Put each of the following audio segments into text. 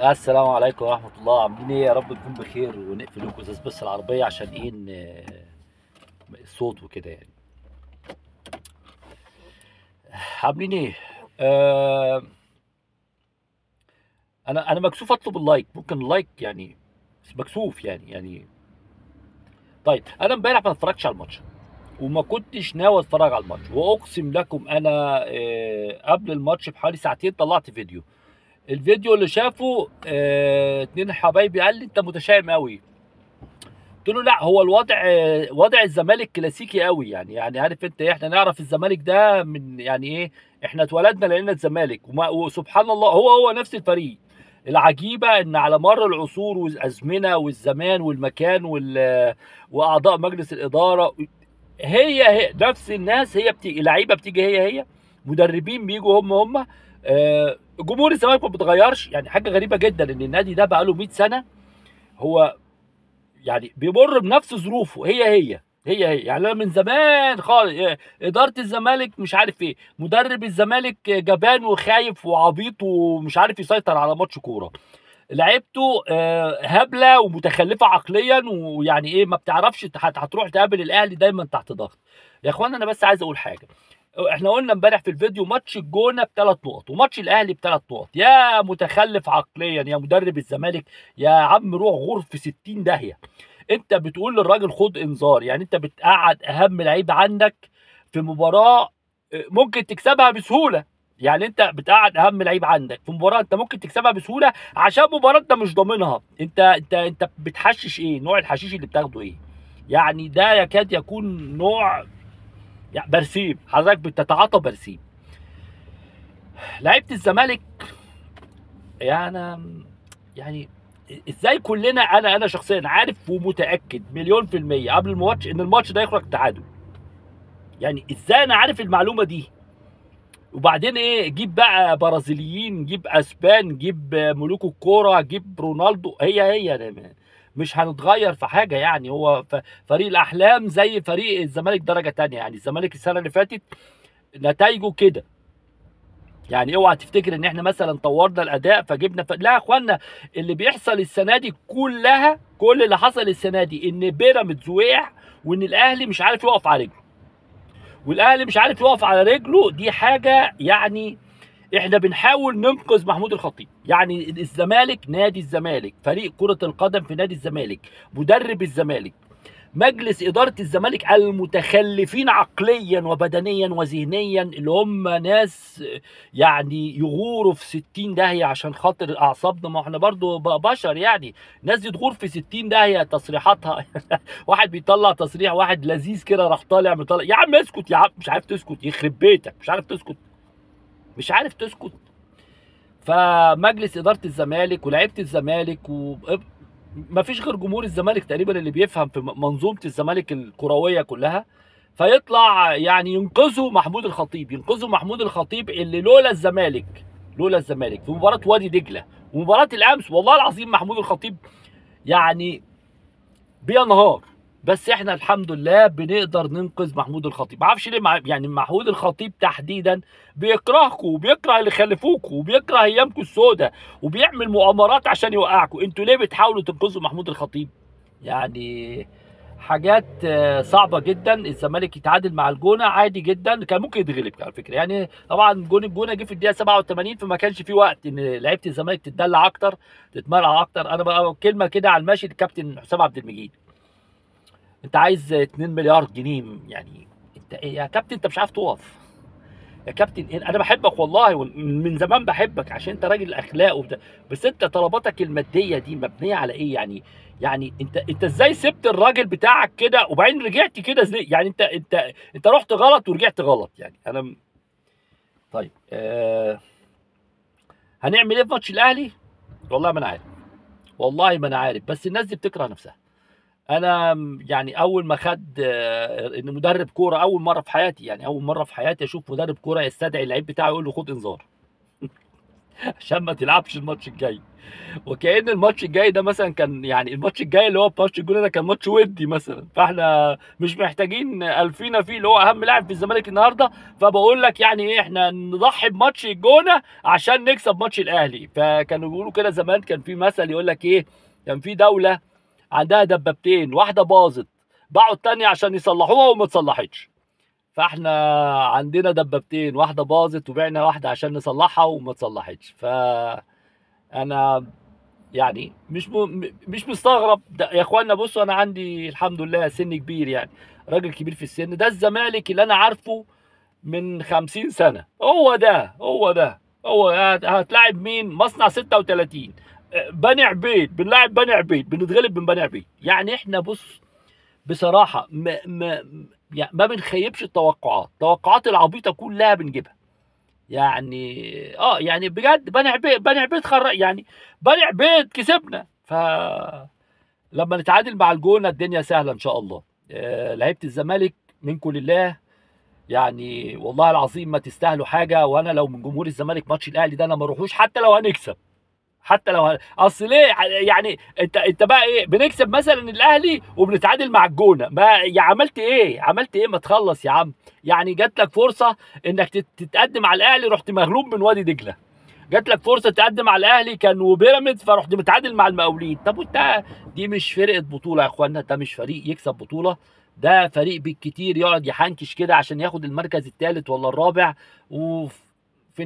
السلام عليكم ورحمة الله، عاملين ايه؟ يا رب تكون بخير ونقفل لكم ازاز بس العربية عشان ايه الصوت وكده يعني. عاملين ايه؟ آه انا مكسوف اطلب اللايك، ممكن اللايك يعني، بس مكسوف يعني. طيب انا امبارح ما اتفرجتش على الماتش وما كنتش ناوي اتفرج على الماتش، واقسم لكم انا قبل الماتش بحوالي ساعتين طلعت فيديو. الفيديو اللي شافه اتنين حبايبي قال لي انت متشائم قوي. قلت له لا، هو الوضع وضع الزمالك كلاسيكي قوي، يعني عارف انت ايه، احنا نعرف الزمالك ده من يعني ايه. احنا اتولدنا لقينا الزمالك وسبحان الله هو نفس الفريق. العجيبه ان على مر العصور والازمنه والزمان والمكان واعضاء مجلس الاداره، هي نفس الناس، هي بتيجي لعيبه، بتيجي هي مدربين بيجوا هم. جمهور الزمالك ما بيتغيرش، يعني حاجه غريبه جدا ان النادي ده بقى له 100 سنه. هو يعني بيمر بنفس ظروفه، هي يعني انا من زمان خالص اداره الزمالك مش عارف ايه، مدرب الزمالك جبان وخايف وعبيط ومش عارف يسيطر على ماتش كوره. لعيبته هبله ومتخلفه عقليا، ويعني ايه ما بتعرفش هتروح تقابل الاهلي دايما تحت ضغط. يا اخوانا انا بس عايز اقول حاجه. احنا قلنا امبارح في الفيديو ماتش الجونه بثلاث نقط وماتش الاهلي بثلاث نقط، يا متخلف عقليا يا مدرب الزمالك. يا عم روح غور في 60 داهيه. انت بتقول للراجل خد انذار، يعني انت بتقعد اهم لعيب عندك في مباراه ممكن تكسبها بسهوله. يعني انت بتقعد اهم لعيب عندك في مباراه انت ممكن تكسبها بسهوله عشان مباراه انت مش ضامنها. انت بتحشش ايه؟ نوع الحشيش اللي بتاخده ايه؟ يعني ده يكاد يكون نوع يعني برسيم، حضرتك بتتعاطى برسيم. لعيبه الزمالك يعني يعني ازاي كلنا، انا شخصيا عارف ومتاكد مليون في الميه قبل الماتش ان الماتش ده يخرج تعادل. يعني ازاي انا عارف المعلومه دي؟ وبعدين ايه، جيب بقى برازيليين، جيب اسبان، جيب ملوك الكوره، جيب رونالدو، هي مش هنتغير في حاجه. يعني هو فريق الاحلام زي فريق الزمالك درجه تانية. يعني الزمالك السنه اللي فاتت نتائجه كده. يعني اوعى تفتكر ان احنا مثلا طورنا الاداء فجبنا لا يا اخوانا. اللي بيحصل السنه دي كلها، كل اللي حصل السنه دي ان بيراميدز وقع، وان الاهلي مش عارف يقف على رجله. والاهلي مش عارف يقف على رجله دي حاجه يعني. احنا بنحاول ننقذ محمود الخطيب. يعني الزمالك، نادي الزمالك، فريق كره القدم في نادي الزمالك، مدرب الزمالك، مجلس إدارة الزمالك المتخلفين عقليا وبدنيا وذهنيا، اللي هم ناس يعني يغوروا في 60 داهية عشان خاطر أعصابنا. ما احنا برضو بشر يعني. ناس دي تغور في 60 داهية تصريحاتها. واحد بيطلع تصريح، واحد لذيذ كده راح طالع مطلع، يا عم اسكت يا عم، مش عارف تسكت يخرب بيتك، مش عارف تسكت، مش عارف تسكت. فمجلس اداره الزمالك ولاعيبه الزمالك ما فيش غير جمهور الزمالك تقريبا اللي بيفهم في منظومه الزمالك الكرويه كلها. فيطلع يعني ينقذوا محمود الخطيب، ينقذوا محمود الخطيب اللي لولا الزمالك في مباراه وادي دجله ومباراه الامس، والله العظيم محمود الخطيب يعني بينهار. بس احنا الحمد لله بنقدر ننقذ محمود الخطيب. ما اعرفش ليه يعني محمود الخطيب تحديدا بيكرهكم وبيكره اللي خلفوكوا وبيكره ايامكم السوداء وبيعمل مؤامرات عشان يوقعكم. انتوا ليه بتحاولوا تنقذوا محمود الخطيب؟ يعني حاجات صعبه جدا. الزمالك يتعادل مع الجونه عادي جدا، كان ممكن يتغلب على فكره. يعني طبعا جون الجونه جه في الدقيقه 87، فما كانش في وقت ان لعيبه الزمالك تتدلع اكتر، تتمرع اكتر. انا بقى كلمه كده على الماشي للكابتن حسام عبد المجيد، انت عايز 2 مليار جنيه يعني؟ انت ايه يا كابتن؟ انت مش عارف تقف يا كابتن. انا بحبك والله من زمان بحبك عشان انت راجل اخلاق وبتاع، بس انت طلباتك الماديه دي مبنيه على ايه يعني؟ يعني انت ازاي سبت الراجل بتاعك كده وبعدين رجعت كده ازاي؟ يعني انت رحت غلط ورجعت غلط. يعني انا طيب هنعمل ايه في ماتش الاهلي؟ والله ما انا عارف، والله ما انا عارف، بس الناس دي بتكره نفسها. انا يعني اول ما خد ان مدرب كوره، اول مره في حياتي، يعني اول مره في حياتي اشوف مدرب كوره يستدعي اللعيب بتاعه يقول له خد انذار. عشان ما تلعبش الماتش الجاي. وكأن الماتش الجاي ده مثلا كان يعني الماتش الجاي اللي هو ماتش الجونه ده كان ماتش ودي مثلا، فاحنا مش محتاجين الفينا فيه اللي هو اهم لاعب في الزمالك النهارده. فبقول لك يعني ايه، احنا نضحي بماتش الجونه عشان نكسب ماتش الاهلي. فكانوا بيقولوا كده زمان، كان في مثل يقول لك ايه، كان في دوله عندها دبابتين، واحده باظت باعوا التانية عشان يصلحوها وما اتصلحتش. فاحنا عندنا دبابتين، واحده باظت وبعنا واحده عشان نصلحها وما اتصلحتش. انا يعني مش مستغرب ده يا اخوانا. بصوا انا عندي الحمد لله سن كبير، يعني راجل كبير في السن. ده الزمالك اللي انا عارفه من 50 سنة، هو هتلاعب مين؟ مصنع 36، بني عبيد، بنلاعب بني عبيد، بنتغلب من بني عبيد. يعني احنا بص بصراحة يعني ما بنخيبش التوقعات، التوقعات العبيطة كلها بنجيبها. يعني يعني بجد بني عبيد يعني بني عبيد كسبنا. لما نتعادل مع الجونه الدنيا سهله ان شاء الله. لعيبه الزمالك منكم لله، يعني والله العظيم ما تستاهلوا حاجه. وانا لو من جمهور الزمالك ماتش الاهلي ده انا ما اروحوش حتى لو هنكسب. حتى لو اصل ليه يعني انت بقى ايه، بنكسب مثلا الاهلي وبنتعادل مع الجونه، ما يا عملت ايه ما تخلص يا عم. يعني جات لك فرصه انك تتقدم على الاهلي، رحت مغلوب من وادي دجله. جات لك فرصه تقدم على الاهلي كان وبيراميدز، فرحت متعادل مع المقاولين. طب وانت دي مش فرقه بطوله يا اخوانا، ده مش فريق يكسب بطوله. ده فريق بالكتير يقعد يحنكش كده عشان ياخد المركز الثالث ولا الرابع. في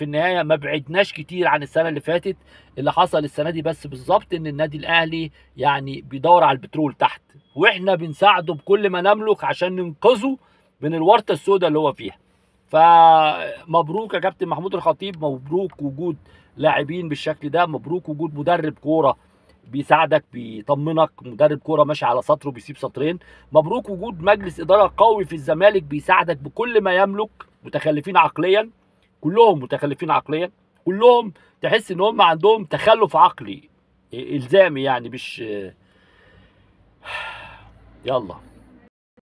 النهايه ما بعدناش كتير عن السنه اللي فاتت. اللي حصل السنه دي بس بالظبط ان النادي الاهلي يعني بيدور على البترول تحت، واحنا بنساعده بكل ما نملك عشان ننقذه من الورطه السوداء اللي هو فيها. فمبروك يا كابتن محمود الخطيب، مبروك وجود لاعبين بالشكل ده، مبروك وجود مدرب كوره بيساعدك بيطمنك، مدرب كوره ماشي على سطر وبيسيب سطرين. مبروك وجود مجلس اداره قوي في الزمالك بيساعدك بكل ما يملك. متخلفين عقليا، كلهم متخلفين عقليا، كلهم تحس ان هم عندهم تخلف عقلي الزامي يعني مش. يلا.